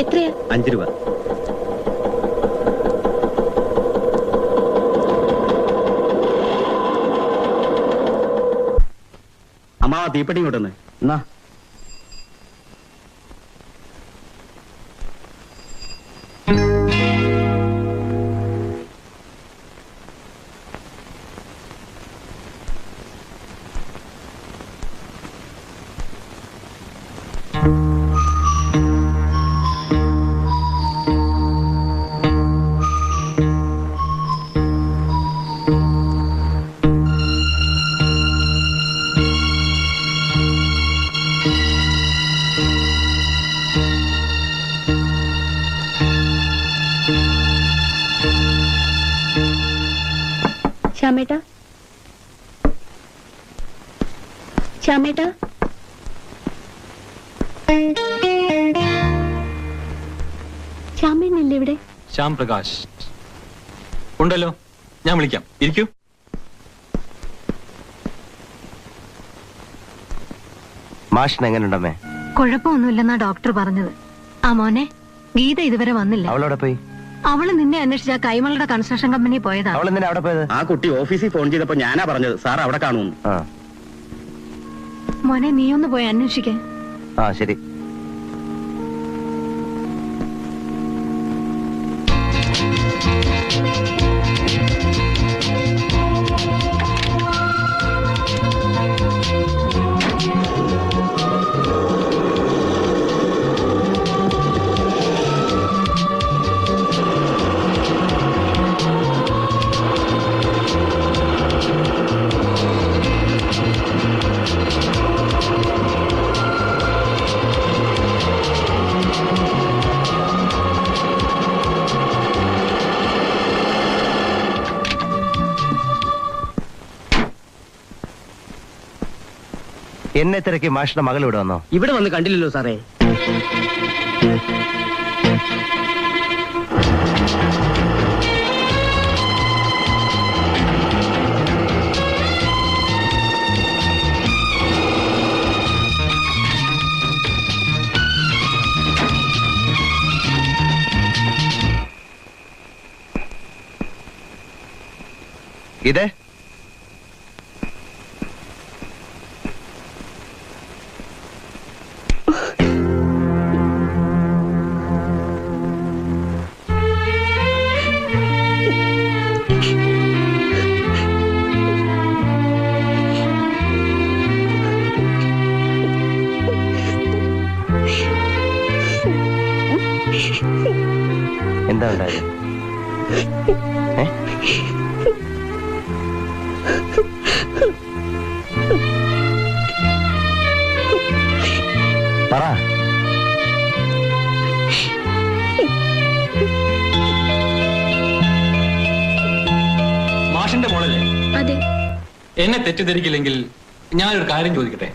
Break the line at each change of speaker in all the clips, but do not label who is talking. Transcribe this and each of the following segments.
എത്രയാ?
5 രൂപ. അമ്മാവ തീപ്പെട്ടി കൊണ്ടുവന്ന് എന്നാ.
ശ്യാമേട്ടാ, ശ്യാമേട്ടാ, ശ്യാമേട്ടനല്ലേ ഇവിടെ?
ശ്യാം പ്രകാശ് ഉണ്ടല്ലോ, ഞാൻ വിളിക്കാം. ഇരിക്കൂ.
മാഷിന് എങ്ങനെയുണ്ടമ്മേ?
കുഴപ്പമൊന്നുമില്ലെന്നാ ഡോക്ടർ പറഞ്ഞത്. ആ മോനെ, ഗീത ഇതുവരെ വന്നില്ല.
അവളവിടെ പോയി?
അവള് നിന്നെ അന്വേഷിച്ച കൈമളുടെ കൺസ്ട്രക്ഷൻ കമ്പനി പോയതാ.
അവൾ എന്തിനാ അവിടെ പോയത്?
ആ കുട്ടി ഓഫീസിൽ ഫോൺ ചെയ്തപ്പോ ഞാനാ പറഞ്ഞത് സാർ അവിടെ കാണുമെന്ന്.
മോനെ, നീ ഒന്ന് പോയി അന്വേഷിക്കേ.
ആ ശരി. എന്നെ തിരക്കി മാഷിന്റെ മകൾ ഇവിടെ വന്നോ?
ഇവിടെ വന്ന് കണ്ടില്ലല്ലോ സാറേ.
ഇതേ എന്താ ഉണ്ടായത്? പറ.
മാഷിന്റെ മോളല്ലേ?
അതെ.
എന്നെ തെറ്റിദ്ധരിക്കില്ലെങ്കിൽ ഞാനൊരു കാര്യം ചോദിക്കട്ടെ.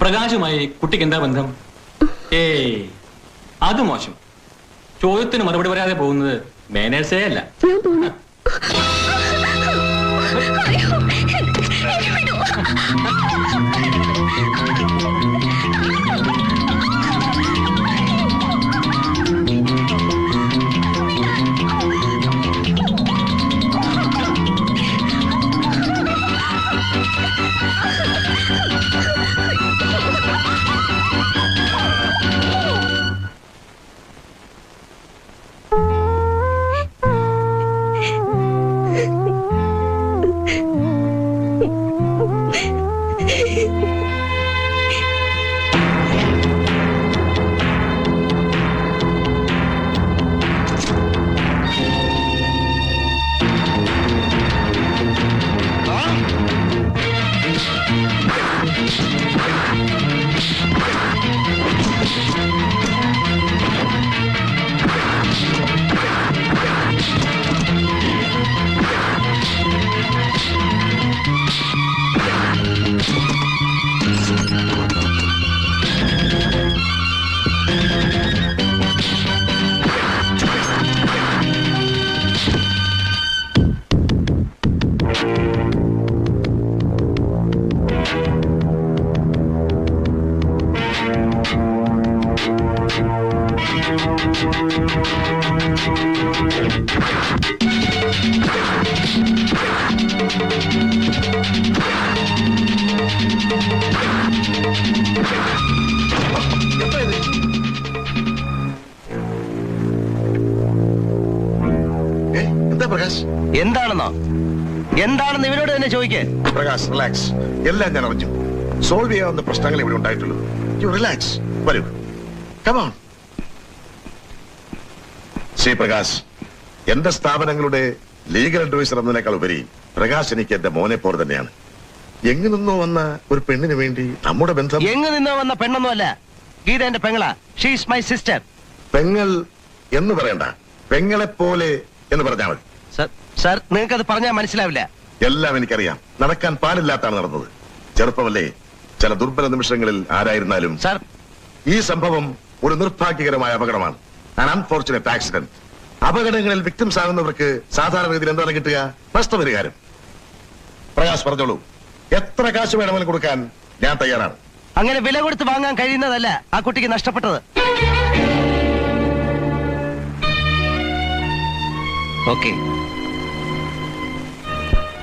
പ്രകാശുമായി കുട്ടിക്ക് എന്താ ബന്ധം? അത് മോശം. ചോദ്യത്തിന് മറുപടി പറയാതെ പോകുന്നത് മാനേഴ്സേ അല്ല.
ഞാൻ പോണു.
എന്താ പ്രകാശ്?
എന്താണെന്നോ? എന്താണെന്ന് ഇവരോട് തന്നെ ചോദിക്കേ.
പ്രകാശ് റിലാക്സ്. എല്ലാം ഞാൻ അറിഞ്ഞു. സോൾവ് ചെയ്യാവുന്ന പ്രശ്നങ്ങൾ ഇവിടെ ഉണ്ടായിട്ടുള്ളൂ. U relax. വരൂ. കമോൺ. ശ്രീ പ്രകാശ്, എന്റെ സ്ഥാപനങ്ങളുടെ ലീഗൽ അഡ്വൈസർ എന്നതിനേക്കാൾ ഉപരി പ്രകാശ് എനിക്ക് എന്റെ മോനെ പോലെ തന്നെയാണ്. എങ്ങു നിന്നോ വന്ന ഒരു പെണ്ണിന് വേണ്ടി നമ്മുടെ ബന്ധം.
എങ്ങ് നിന്നോ വന്ന പെണ്ണൊന്നുമല്ല, ഗീത എന്റെ പെങ്ങളാ. She's my sister.
പെങ്ങൾ എന്ന് പറയണ്ട, പെങ്ങളെ പോലെ എന്ന് പറഞ്ഞാൽ മതി.
സർ, നിങ്ങൾക്കത് പറഞ്ഞാൽ മനസ്സിലാവില്ല.
എല്ലാം എനിക്കറിയാം. നടക്കാൻ പാടില്ലാത്താണ് നടന്നത്. ചെറുപ്പമല്ലേ, ചില ദുർബല നിമിഷങ്ങളിൽ ആരായിരുന്നാലും.
സർ,
ഈ സംഭവം ഒരു നിർഭാഗ്യകരമായ അപകടമാണ്. an unfortunate accident. അപകടങ്ങളിൽ വിക്ടിംസ് ആകുന്നവർക്ക് സാധാരണ രീതിയിൽ എന്താണ് കിട്ടുക? നഷ്ടപരിഹാരം. പ്രകാശ് പറഞ്ഞോളൂ, എത്ര കാശ് വേണമെങ്കിലും കൊടുക്കാൻ ഞാൻ തയ്യാറാണ്.
അങ്ങനെ വില കൊടുത്ത് വാങ്ങാൻ കഴിയുന്നതല്ല ആ കുട്ടിക്ക് നഷ്ടപ്പെട്ടത്. ഓക്കെ,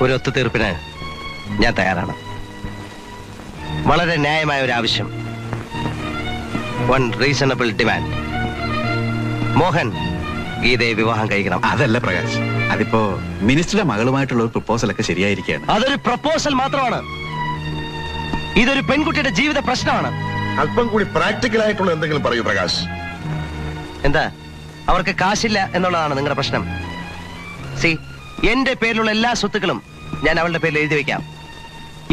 ഒരു ഒത്തുതീർപ്പിന് ഞാൻ തയ്യാറാണ്. വളരെ ന്യായമായ ഒരു ആവശ്യം. One reasonable demand. മോഹൻ ഗീതയെ വിവാഹം കഴിക്കണം.
അതല്ല പ്രകാശ്, അതിപ്പോ മിനിസ്റ്ററുടെ മകളുമായിട്ടുള്ള ഒരു പ്രപ്പോസൽ ഒക്കെ ശരിയായിരിക്കുകയാണ്.
അതൊരു പ്രപ്പോസൽ മാത്രമാണ്. ഇതൊരു പെൺകുട്ടിയുടെ ജീവിത പ്രശ്നമാണ്.
അല്പം കൂടി പ്രാക്ടിക്കൽ ആയിട്ടുള്ള എന്തെങ്കിലും പറയൂ പ്രകാശ്.
എന്താ, അവർക്ക് കാശില്ല എന്നുള്ളതാണ് നിങ്ങളുടെ പ്രശ്നം? സി, എന്റെ പേരിലുള്ള എല്ലാ സ്വത്തുക്കളും ഞാൻ അവളുടെ പേരിൽ എഴുതി വെക്കാം.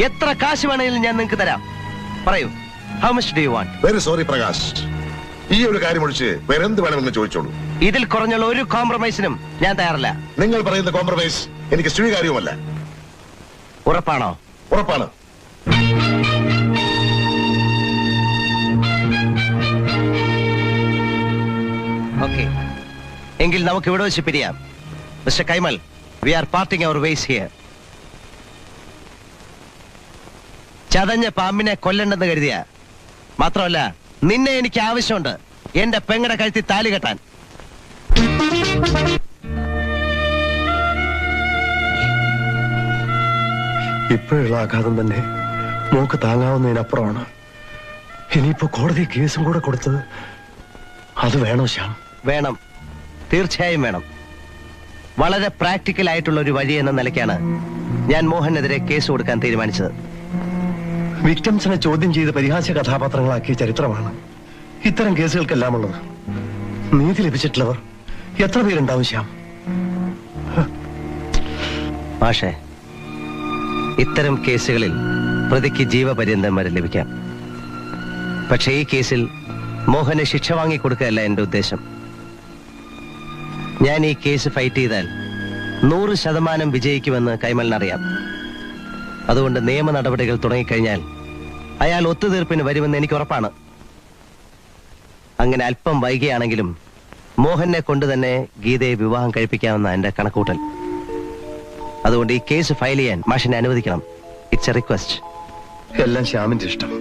എത്ര കാശ് വേണമെങ്കിലും ഞാൻ നിങ്ങൾക്ക് തരാം. പറയൂ, how much do you want?
Very sorry Prakash, ഈ ഒരു കാര്യം ഒഴിച്ച് വേറെ എന്ത് വേണമെന്ന് ചോദിച്ചോളൂ.
ഇതിൽ കുറഞ്ഞുള്ള ഒരു കോംപ്രമൈസിനും ഞാൻ തയ്യാറല്ല.
നിങ്ങൾ പറയുന്ന കോംപ്രമൈസ് എനിക്ക് സ്വീകാര്യവുമല്ല.
ഉറപ്പാണോ?
ഉറപ്പാണ്.
ഓക്കെ, എങ്കിൽ നമുക്ക് ഇവിടെ വെച്ച് പിരിയാം. Mister Kaimal, we are parting our ways here. ചതഞ്ഞ പാമ്പിനെ കൊല്ലണ്ടെന്ന് കരുതിയ മാത്രമല്ല, നിന്നെ എനിക്ക് ആവശ്യമുണ്ട് എന്റെ പെങ്ങടെ കഴുത്തി താലി കെട്ടാൻ.
ഇപ്പോഴുള്ള ആഘാതം തന്നെ മോക്ക് താങ്ങാവുന്നതിനപ്പുറമാണ്. ഇനിയിപ്പോ കോടതി കേസും കൂടെ കൊടുത്തത് അത് വേണോ ശ്യാം?
വേണം, തീർച്ചയായും വേണം. വളരെ പ്രാക്ടിക്കൽ ആയിട്ടുള്ള ഒരു വഴി എന്ന നിലയ്ക്കാണ് ഞാൻ മോഹനെതിരെ കേസ് കൊടുക്കാൻ തീരുമാനിച്ചത്.
വിക്ടിംസിനെ ചോദ്യം ചെയ്ത് പരിഹാസ്യ കഥാപാത്രങ്ങളാക്കിയ ചരിത്രമാണ് ഇത്തരം കേസുകൾക്കെല്ലാം ഉള്ളത്. നീതി ലഭിച്ചിട്ടുള്ളവർ എത്ര പേരുണ്ടാവും ശ്യാം?
പക്ഷേ ഇത്തരം കേസുകളിൽ പ്രതിക്ക് ജീവപര്യന്തം വരെ ലഭിക്കാം. പക്ഷേ ഈ കേസിൽ മോഹന് ശിക്ഷ വാങ്ങിക്കൊടുക്കുകയല്ല എന്റെ ഉദ്ദേശം. ഞാൻ ഈ കേസ് ഫൈറ്റ് ചെയ്താൽ 100% വിജയിക്കുമെന്ന് കൈമലിനറിയാം. അതുകൊണ്ട് നിയമ നടപടികൾ തുടങ്ങിക്കഴിഞ്ഞാൽ അയാൾ ഒത്തുതീർപ്പിന് വരുമെന്ന് എനിക്ക് ഉറപ്പാണ്. അങ്ങനെ അല്പം വൈകിയാണെങ്കിലും മോഹനെ കൊണ്ട് തന്നെ ഗീതയെ വിവാഹം കഴിപ്പിക്കാമെന്ന എന്റെ കണക്കൂട്ടൽ. അതുകൊണ്ട് ഈ കേസ് ഫയൽ ചെയ്യാൻ മാഷിനെ അനുവദിക്കണം. It's A request.
എല്ലാം ശ്യാമിന്റെ ഇഷ്ടം.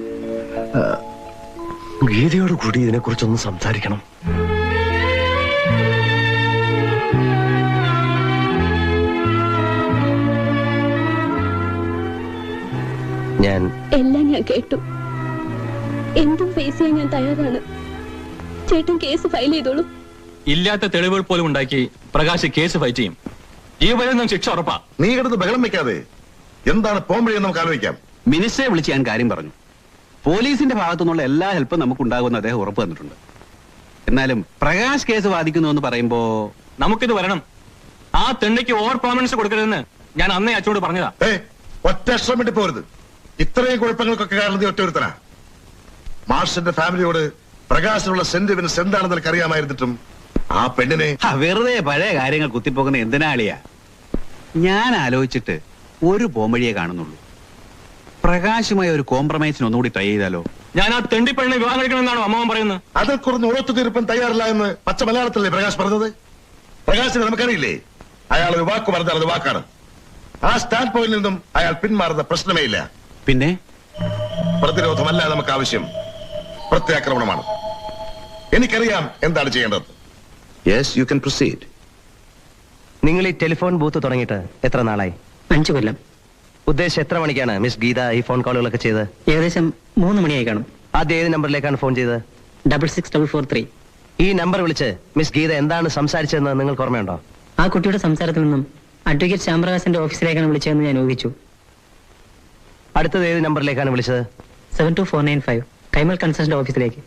ഗീതയോട് കൂടി ഇതിനെക്കുറിച്ചൊന്ന് സംസാരിക്കണം.
എല്ലാം ഞാൻ കേട്ടു. എന്തും ഫേസ് ചെയ്യാൻ ഞാൻ തയ്യാറാണ്. ചേട്ടൻ കേസ് ഫയൽ ചെയ്തോളൂ.
ഇല്ലാത്ത തെളിവുകൾ പോലും ഉണ്ടാക്കി പ്രകാശ് കേസ് ഫൈറ്റ് ചെയ്യും. ജീവപര്യന്തം ശിക്ഷ ഉറപ്പാ.
നീ കിടന്ന് ബഹളം വെക്കാതെ എന്താണ് പോംവഴിയെന്ന് നമുക്ക് ആലോചിക്കാം.
മിനിസ്റ്ററെ വിളിച്ച് ഞാൻ കാര്യം പറഞ്ഞു. പോലീസിന്റെ ഭാഗത്തുനിന്നുള്ള എല്ലാ ഹെൽപ്പും നമുക്ക് ഉണ്ടാകുമെന്ന് അദ്ദേഹം ഉറപ്പ് തന്നിട്ടുണ്ട്. എന്നാലും പ്രകാശ് കേസ് വാദിക്കുന്നു എന്ന് പറയുമ്പോ
നമുക്കിത് വരണം. ആ തെണ്ടിക്ക് ഓവർ പെർഫോമൻസ് കൊടുക്കരുതെന്ന് ഞാൻ അന്നേ അച്ഛനോട് പറഞ്ഞതാ.
ഒറ്റ അക്ഷരം വേണ്ടി പോരുത്. ഇത്രയും കുഴപ്പങ്ങൾക്കൊക്കെ കാരണം ഒറ്റ ഒരുത്തനാ. മാർഷിന്റെ ഫാമിലിയോട് പ്രകാശിനുള്ള സെന്റിമെന്റ്സ് എന്താണെന്ന് എനിക്ക് അറിയാമായിരുന്നിട്ടും ആ പെണ്ണിനെ
വെറുതെ പഴയ കാര്യങ്ങൾ കുത്തിപ്പോകുന്ന എന്തിനാളിയാ? ഞാൻ ആലോചിച്ചിട്ട് ഒരു പോംവഴിയെ കാണുന്നുള്ളൂ. പ്രകാശുമായി ഒരു കോംപ്രമൈസിന് ഒന്നുകൂടി ട്രൈ ചെയ്താലോ?
ഞാൻ ആ തെണ്ടി പെണ്ണിനെ വിവാഹം കഴിക്കണമെന്നാണ് അമ്മാവൻ പറയുന്നത്.
അതിൽ കുറഞ്ഞ ഉറത്തു തീർപ്പൻ തയ്യാറില്ല എന്ന് പച്ച മലയാളത്തിലല്ലേ പ്രകാശ് പറഞ്ഞത്? പ്രകാശിനെ നമുക്കറിയില്ലേ? അയാൾ ഒരു വാക്ക് പറഞ്ഞാൽ അത് വാക്കാണ്. ആ സ്റ്റാൻഡ് പോയിന്റിൽ നിന്നും അയാൾ പിന്മാറുന്ന പ്രശ്നമേ ഇല്ല.
പിന്നെ
പ്രതിരോധമല്ല നമുക്ക് ആവശ്യം, പ്രത്യാക്രമണമാണ്. എനിക്കറിയാം എന്താണ് ചെയ്യേണ്ടത്.
Yes, you can proceed.
നിങ്ങൾ ഈ ടെലിഫോൺ ബൂത്ത് തുടങ്ങിയിട്ട് എത്ര നാളായി?
5 കൊല്ലം.
ഉദ്ദേശം എത്ര മണിക്കാണ് മിസ് ഗീത ഈ ഫോൺ കോളുകളൊക്കെ ചെയ്തത്?
ഏകദേശം 3 മണിയായി കാണും.
ആദ്യം ഏത് നമ്പറിലേക്കാണ് ഫോൺ ചെയ്തത്?
66443.
ഈ നമ്പർ വിളിച്ച് മിസ് ഗീത എന്താണ് സംസാരിച്ചതെന്ന് നിങ്ങൾക്ക് ഓർമ്മയുണ്ടോ?
ആ കുട്ടിയുടെ സംസാരത്തിൽ നിന്നും അഡ്വക്കേറ്റ് ശ്യാംപ്രകാശിന്റെ ഓഫീസിലേക്കാണ് വിളിച്ചതെന്ന് ഞാൻ ഊഹിച്ചു.
അടുത്തത് ഏത് നമ്പറിലേക്കാണ് വിളിച്ചത്?
72495 കൈമൽ കൺസ്ട്രക്ഷന്റെ ഓഫീസിലേക്ക്.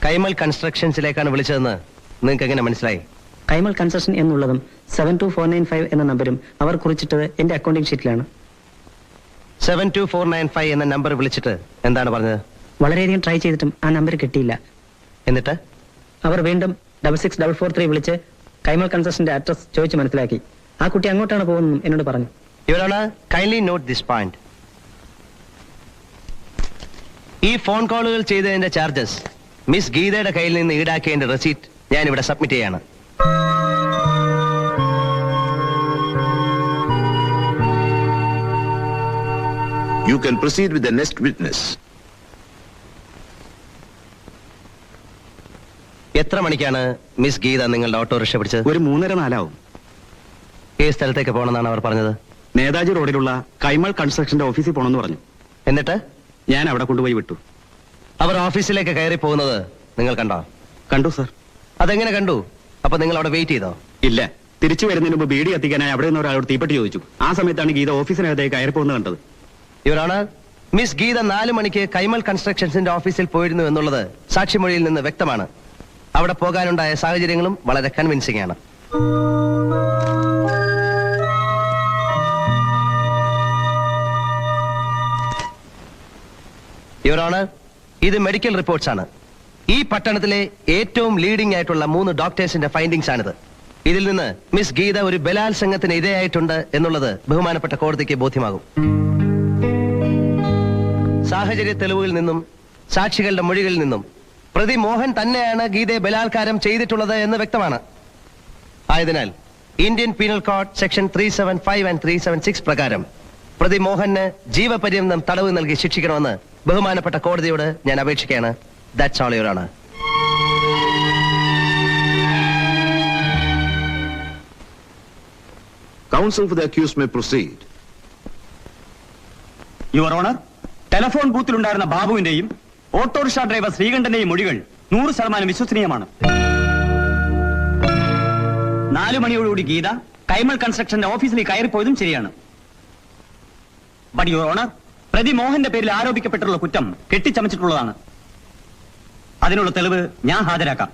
കൈമൽ കൺസ്ട്രക്ഷൻസിലേക്കാണ് വിളിച്ചതെന്ന് നിങ്ങൾക്ക് എങ്ങനെ മനസ്സിലായി?
കൈമൽ കൺസ്ട്രക്ഷൻ എന്നുള്ളതും 72495 എന്ന നമ്പരും അവർ കുറിച്ചിട്ടത് എന്റെ അക്കൗണ്ടിംഗ് ഷീറ്റിലാണ്.
72495 എന്ന നമ്പർ വിളിച്ചിട്ട് എന്താണ് പറഞ്ഞത്?
വളരെയധികം ട്രൈ ചെയ്തിട്ടും ആ നമ്പർ കിട്ടിയില്ല.
എന്നിട്ട്
അവർ വീണ്ടും 66443 വിളിച്ച് കൈമൽ കൺസ്ട്രക്ഷന്റെ അഡ്രസ് ചോദിച്ച് മനസ്സിലാക്കി. ആ കുട്ടി അങ്ങോട്ടാണ് പോകുന്നതെന്നും എന്നോട് പറഞ്ഞു.
ഇവരാണ് കൈൻഡ്ലി നോട്ട് ദിസ് പോയിന്റ്. ഈ ഫോൺ കോളുകൾ ചെയ്തതിന്റെ ചാർജസ് മിസ് ഗീതയുടെ കയ്യിൽ നിന്ന് ഈടാക്കിയതിന്റെ റെസീറ്റ് ഞാൻ ഇവിടെ സബ്മിറ്റ് ചെയ്യാണ്.
You can proceed with the next witness.
എത്ര മണിക്കാണ് മിസ് ഗീത നിങ്ങളുടെ ഓട്ടോറിക്ഷ പിടിച്ചത്?
ഒരു 3:30-4
ഏത് സ്ഥലത്തേക്ക് പോകണമെന്നാണ് അവർ പറഞ്ഞത്?
നേതാജി റോഡിലുള്ള കൈമൾ കൺസ്ട്രക്ഷന്റെ ഓഫീസിൽ പോകണമെന്ന് പറഞ്ഞു.
എന്നിട്ട്
ഞാൻ അവിടെ കൊണ്ടുപോയി വിട്ടു.
അവർ ഓഫീസിലേക്ക് കയറി പോകുന്നത് നിങ്ങൾ കണ്ടോ?
കണ്ടു സർ.
അതെങ്ങനെ കണ്ടു? അപ്പൊ നിങ്ങൾ അവിടെ വെയിറ്റ് ചെയ്തോ?
ഇല്ല, തിരിച്ചു വരുന്നതിന് മുമ്പ് ബീഡി കത്തിക്കാനായി അവിടെ നിന്ന് ഒരാളോട് തീപ്പെട്ടി ചോദിച്ചു. ആ സമയത്താണ് ഗീത ഓഫീസിനകത്തേക്ക് കയറി പോകുന്നത് കണ്ടത്.
ഇവരാണ് മിസ് ഗീത 4 മണിക്ക് കൈമൽ കൺസ്ട്രക്ഷൻസിന്റെ ഓഫീസിൽ പോയിരുന്നു എന്നുള്ളത് സാക്ഷിമൊഴിയിൽ നിന്ന് വ്യക്തമാണ്. അവിടെ പോകാനുണ്ടായ സാഹചര്യങ്ങളും വളരെ കൺവിൻസിംഗ് ആണ്. ഇവരാണ് ഇത് മെഡിക്കൽ റിപ്പോർട്ട്സ് ആണ്. ഈ പട്ടണത്തിലെ ഏറ്റവും ലീഡിംഗ് ആയിട്ടുള്ള 3 ഡോക്ടേഴ്സിന്റെ ഫൈൻഡിങ്സ് ആണിത്. ഇതിൽ നിന്ന് മിസ് ഗീത ഒരു ബലാത്സംഗത്തിന് ഇരയായിട്ടുണ്ട് എന്നുള്ളത് ബഹുമാനപ്പെട്ട കോടതിക്ക് ബോധ്യമാകും. സാഹചര്യ തെളിവുകളിൽ നിന്നും സാക്ഷികളുടെ മൊഴികളിൽ നിന്നും പ്രതി മോഹൻ തന്നെയാണ് ഗീതയെ ബലാത്കാരം ചെയ്തിട്ടുള്ളത് എന്ന് വ്യക്തമാണ്. ആയതിനാൽ Indian penal code section 375 and 376 പ്രകാരം പ്രതി മോഹന് ജീവപര്യന്തം തടവ് നൽകി ശിക്ഷിക്കണമെന്ന് ബഹുമാനപ്പെട്ട കോടതിയോട് ഞാൻ അപേക്ഷിക്കുകയാണ്. That's all your honour.
Counsel for the accused may proceed.
Your honour, telephone ബൂത്തിലുണ്ടായിരുന്ന ബാബുവിന്റെയും ഓട്ടോറിക്ഷ ഡ്രൈവർ ശ്രീകണ്ഠന്റെയും മൊഴികൾ 100% വിശ്വസനീയമാണ്. 4 മണിയോടുകൂടി ഗീത കൈമൾ കൺസ്ട്രക്ഷന്റെ ഓഫീസിലേക്ക് കയറിപ്പോയതും ശരിയാണ്. ബട്ട് യുവർ ഓണർ, പ്രതി മോഹന്റെ പേരിൽ ആരോപിക്കപ്പെട്ടുള്ള കുറ്റം കെട്ടിച്ചമച്ചിട്ടുള്ളതാണ്. അതിനുള്ള തെളിവ് ഞാൻ ഹാജരാക്കാം.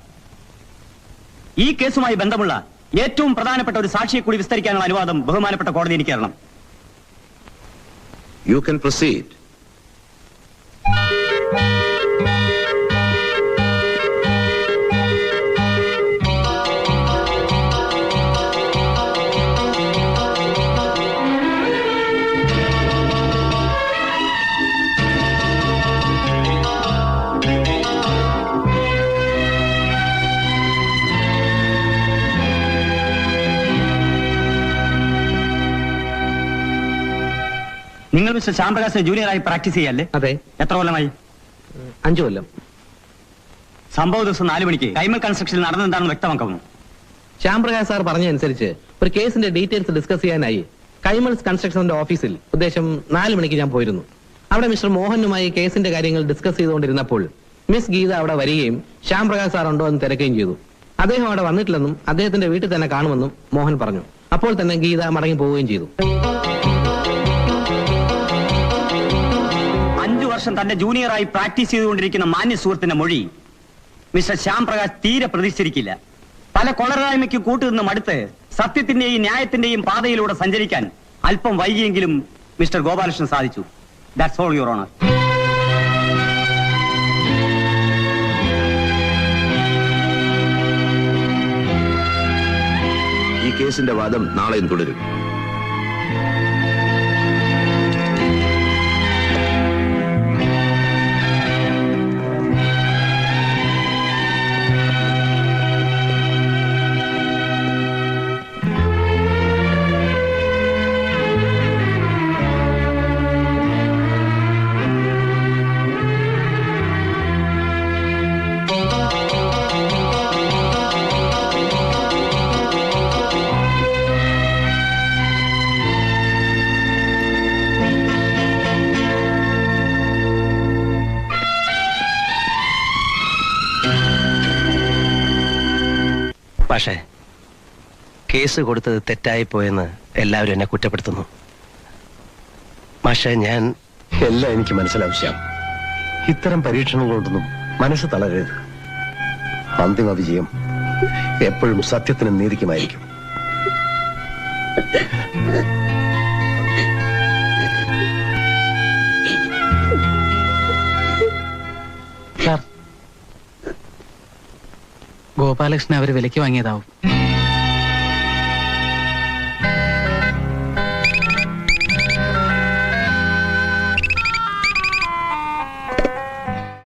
ഈ കേസുമായി ബന്ധമുള്ള ഏറ്റവും പ്രധാനപ്പെട്ട ഒരു സാക്ഷിയെ കൂടി വിസ്തരിക്കാനുള്ള അനുവാദം ബഹുമാനപ്പെട്ട കോടതി എനിക്ക് തരണം.
You can proceed.
നിങ്ങൾ മിസ്റ്റർ ശ്യാംപ്രകാശ് ജൂനിയറായി പ്രാക്ടീസ് ചെയ്യല്ലേ?
അതെ.
എത്ര കൊല്ലമായി?
5 കൊല്ലം.
സംഭവ ദിവസം 4 മണിക്ക് കൈമൽ കൺസ്ട്രക്ഷനിൽ നടന്നെന്താണെന്ന് വ്യക്തമാക്കുന്നു.
ശ്യാംപ്രകാശ് സാർ പറഞ്ഞതനുസരിച്ച് ഒരു കേസിന്റെ ഡീറ്റെയിൽസ് ഡിസ്കസ് ചെയ്യാനായി കൈമൽസ് കൺസ്ട്രക്ഷന്റെ ഓഫീസിൽ ഉദ്ദേശം 4 മണിക്ക് ഞാൻ പോയിരുന്നു. അവിടെ മിസ്റ്റർ മോഹനുമായി കേസിന്റെ കാര്യങ്ങൾ ഡിസ്കസ് ചെയ്തുകൊണ്ടിരുന്നപ്പോൾ മിസ് ഗീത അവിടെ വരികയും ശ്യാംപ്രകാശ് സാർ ഉണ്ടോ എന്ന് തിരക്കുകയും ചെയ്തു. അദ്ദേഹം അവിടെ വന്നിട്ടില്ലെന്നും അദ്ദേഹത്തിന്റെ വീട്ടിൽ തന്നെ കാണുമെന്നും മോഹൻ പറഞ്ഞു. അപ്പോൾ തന്നെ ഗീത മടങ്ങി പോവുകയും ചെയ്തു.
5 വർഷം തന്റെ ജൂനിയറായി പ്രാക്ടീസ് ചെയ്തുകൊണ്ടിരിക്കുന്ന മാന്യ സുഹൃത്തിന്റെ മൊഴി മിസ്റ്റർ ശ്യാംപ്രകാശ് തീരെ പ്രതീക്ഷിച്ചിരിക്കില്ല. പല കൊളരായ്മയ്ക്ക് കൂട്ടുനിന്ന് മടുത്ത് സത്യത്തിന്റെയും ന്യായത്തിന്റെയും പാതയിലൂടെ സഞ്ചരിക്കാൻ അല്പം വൈകിയെങ്കിലും മിസ്റ്റർ ഗോപാലകൃഷ്ണൻ സാധിച്ചു. That's all your owner.
ഈ കേസിന്റെ വാദം നാളെയും തുടരും.
മാഷേ, കേസ് കൊടുത്തത് തെറ്റായി പോയെന്ന് എല്ലാവരും എന്നെ കുറ്റപ്പെടുത്തുന്നു. മാഷേ, ഞാൻ
എല്ലാം എനിക്ക് മനസ്സിലാവും ശ്യാം. ഇത്തരം പരീക്ഷണങ്ങളോടൊന്നും മനസ്സ് തളരരുത്. അന്തിമ വിജയം എപ്പോഴും സത്യത്തിനും നീതിക്കുമായിരിക്കും.
ഗോപാലകൃഷ്ണൻ അവര് വിലയ്ക്ക് വാങ്ങിയതാവും.